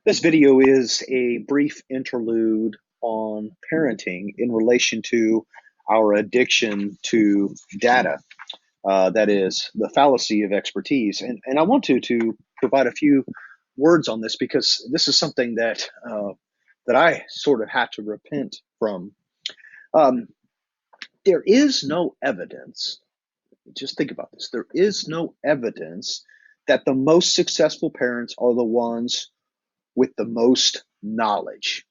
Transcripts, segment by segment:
This video is a brief interlude on parenting in relation to our addiction to data. That is the fallacy of expertise. And I want to provide a few words on this because this is something that I sort of had to repent from. Um, there is no evidence, just think about this, there is no evidence that the most successful parents are the ones with the most knowledge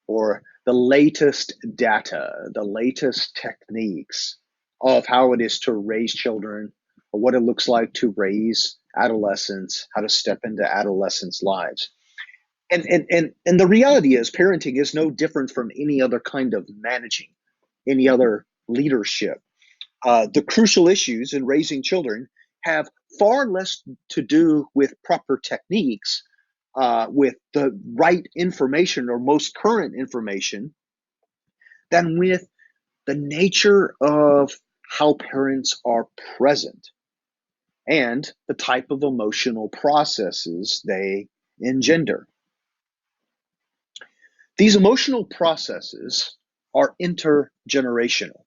or the latest data, the latest techniques of how it is to raise children or what it looks like to raise adolescents, how to step into adolescents' lives. And the reality is parenting is no different from any other kind of managing, any other leadership. The crucial issues in raising children have far less to do with proper techniques, with the right information or most current information, than with the nature of how parents are present and the type of emotional processes they engender. These emotional processes are intergenerational.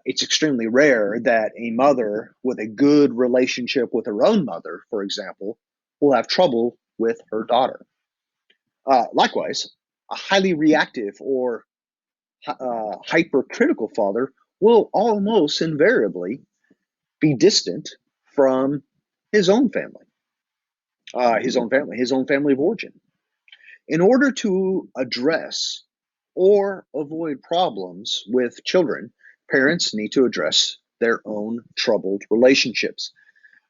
It's extremely rare that a mother with a good relationship with her own mother, for example, will have trouble with her daughter. Likewise, a highly reactive or hypercritical father will almost invariably be distant from his own family, his own family of origin. In order to address or avoid problems with children, parents need to address their own troubled relationships.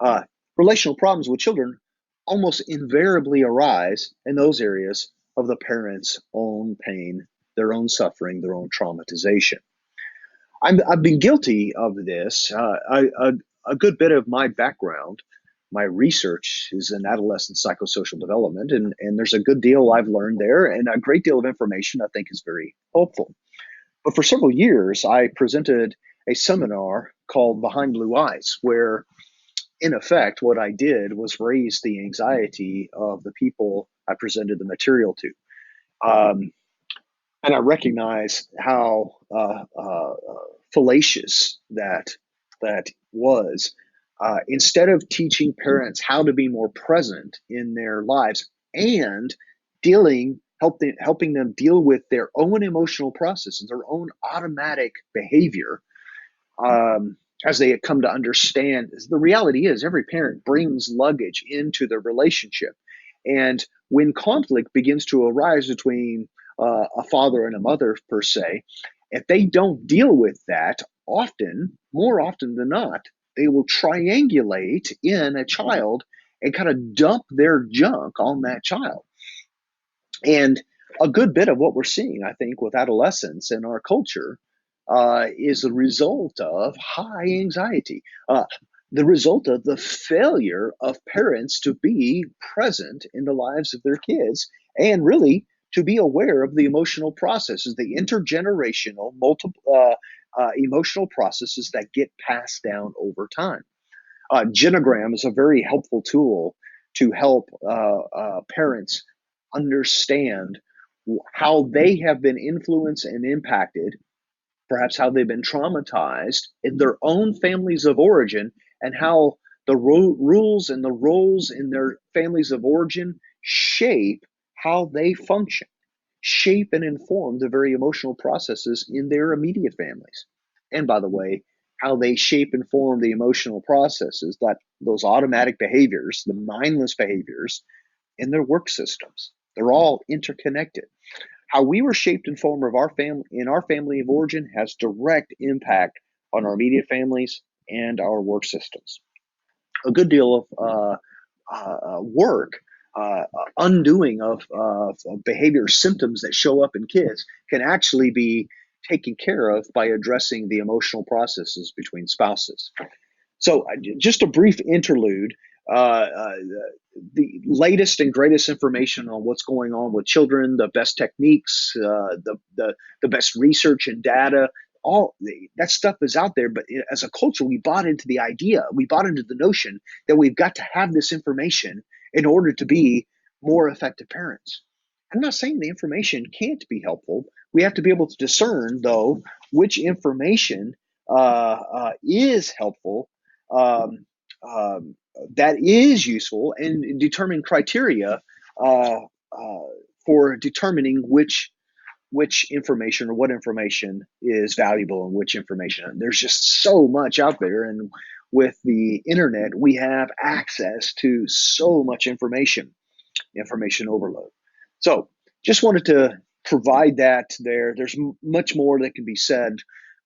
Uh, Relational problems with children almost invariably arise in those areas of the parent's own pain, their own suffering, their own traumatization. I've been guilty of this. A good bit of my background, my research is in adolescent psychosocial development, and there's a good deal I've learned there, and a great deal of information I think is very helpful. But for several years, I presented a seminar called Behind Blue Eyes, where in effect, what I did was raise the anxiety of the people I presented the material to. Um, and I recognized how fallacious that was. Instead of teaching parents how to be more present in their lives and helping them deal with their own emotional processes, their own automatic behavior, as they come to understand, the reality is every parent brings luggage into the relationship. And when conflict begins to arise between a father and a mother, per se, if they don't deal with that, more often than not, they will triangulate in a child and kind of dump their junk on that child. And a good bit of what we're seeing, I think, with adolescents in our culture is the result of high anxiety, the result of the failure of parents to be present in the lives of their kids and really to be aware of the emotional processes, the intergenerational, multiple emotional processes that get passed down over time. Genogram is a very helpful tool to help parents understand how they have been influenced and impacted, perhaps how they've been traumatized in their own families of origin, and how the rules and the roles in their families of origin shape how they function, shape and inform the very emotional processes in their immediate families. And by the way, how they shape and form the emotional processes, that those automatic behaviors, the mindless behaviors in their work systems. They're all interconnected. How we were shaped and formed of our family in our family of origin has direct impact on our immediate families and our work systems. A good deal of work, undoing of behavior symptoms that show up in kids can actually be taken care of by addressing the emotional processes between spouses. So, just a brief interlude. The latest and greatest information on what's going on with children, the best techniques, the best research and data, all that stuff is out there. But as a culture, we bought into the notion that we've got to have this information in order to be more effective parents. I'm not saying the information can't be helpful. We have to be able to discern, though, which information is helpful, um, um, that is useful, and determine criteria uh, uh, for determining which information or what information is valuable and which information. There's just so much out there, and with the internet, we have access to so much information overload. So just wanted to provide that there. There's much more that can be said,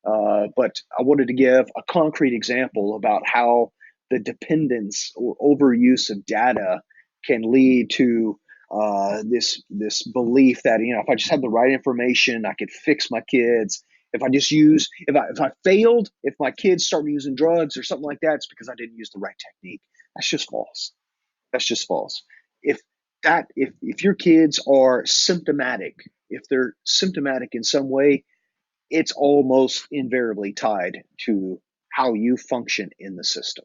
but I wanted to give a concrete example about how the dependence or overuse of data can lead to this belief that, if I just had the right information, I could fix my kids. If I just use if I failed, if my kids start using drugs or something like that, it's because I didn't use the right technique. That's just false. That's just false. If if your kids are symptomatic, if they're symptomatic in some way, it's almost invariably tied to how you function in the system.